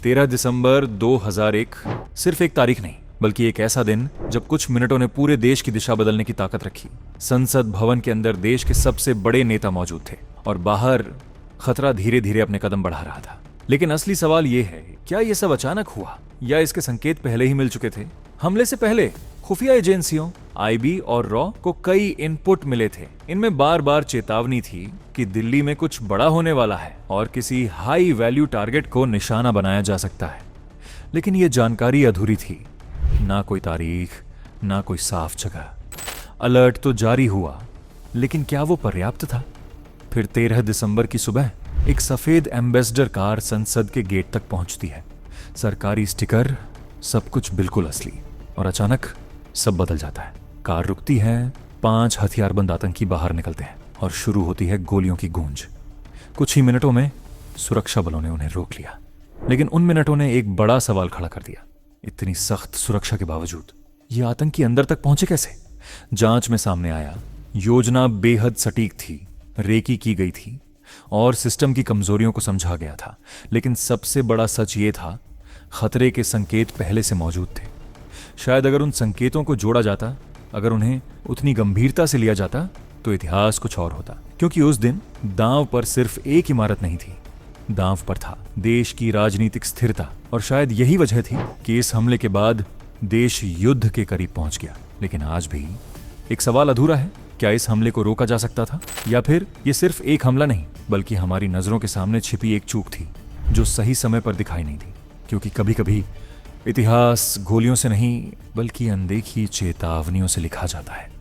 13 दिसंबर 2001 सिर्फ एक तारीख नहीं बल्कि एक ऐसा दिन जब कुछ मिनटों ने पूरे देश की दिशा बदलने की ताकत रखी। संसद भवन के अंदर देश के सबसे बड़े नेता मौजूद थे और बाहर खतरा धीरे धीरे अपने कदम बढ़ा रहा था। लेकिन असली सवाल यह है, क्या यह सब अचानक हुआ या इसके संकेत पहले ही मिल चुके थे? हमले से पहले खुफिया एजेंसियों आईबी और रॉ को कई इनपुट मिले थे। इनमें बार बार चेतावनी थी कि दिल्ली में कुछ बड़ा होने वाला है और किसी हाई वैल्यू टारगेट को निशाना बनाया जा सकता है। लेकिन यह जानकारी अधूरी थी, ना कोई तारीख, ना कोई साफ जगह। अलर्ट तो जारी हुआ, लेकिन क्या वो पर्याप्त था? फिर 13 दिसंबर की सुबह एक सफेद एम्बेसडर कार संसद के गेट तक पहुंचती है। सरकारी स्टिकर, सब कुछ बिल्कुल असली। और अचानक सब बदल जाता है। कार रुकती है, 5 हथियारबंद आतंकी बाहर निकलते हैं और शुरू होती है गोलियों की गूंज। कुछ ही मिनटों में सुरक्षा बलों ने उन्हें रोक लिया। लेकिन उन मिनटों ने एक बड़ा सवाल खड़ा कर दिया। इतनी सख्त सुरक्षा के बावजूद ये आतंकी अंदर तक पहुंचे कैसे? जांच में सामने आया, योजना बेहद सटीक थी, रेकी की गई थी और सिस्टम की कमजोरियों को समझा गया था। लेकिन सबसे बड़ा सच ये था, खतरे के संकेत पहले से मौजूद थे। शायद अगर उन संकेतों को जोड़ा जाता, अगर उन्हें उतनी गंभीरता से लिया जाता, तो इतिहास कुछ और होता। क्योंकि उस दिन दांव पर सिर्फ एक इमारत नहीं थी, दांव पर था देश की राजनीतिक स्थिरता। और शायद यही वजह थी कि इस हमले के बाद देश युद्ध के करीब पहुंच गया। लेकिन आज भी एक सवाल अधूरा है, क्या इस हमले को रोका जा सकता था? या फिर ये सिर्फ एक हमला नहीं बल्कि हमारी नजरों के सामने छिपी एक चूक थी जो सही समय पर दिखाई नहीं दी? क्योंकि कभी कभी इतिहास गोलियों से नहीं बल्कि अनदेखी चेतावनियों से लिखा जाता है।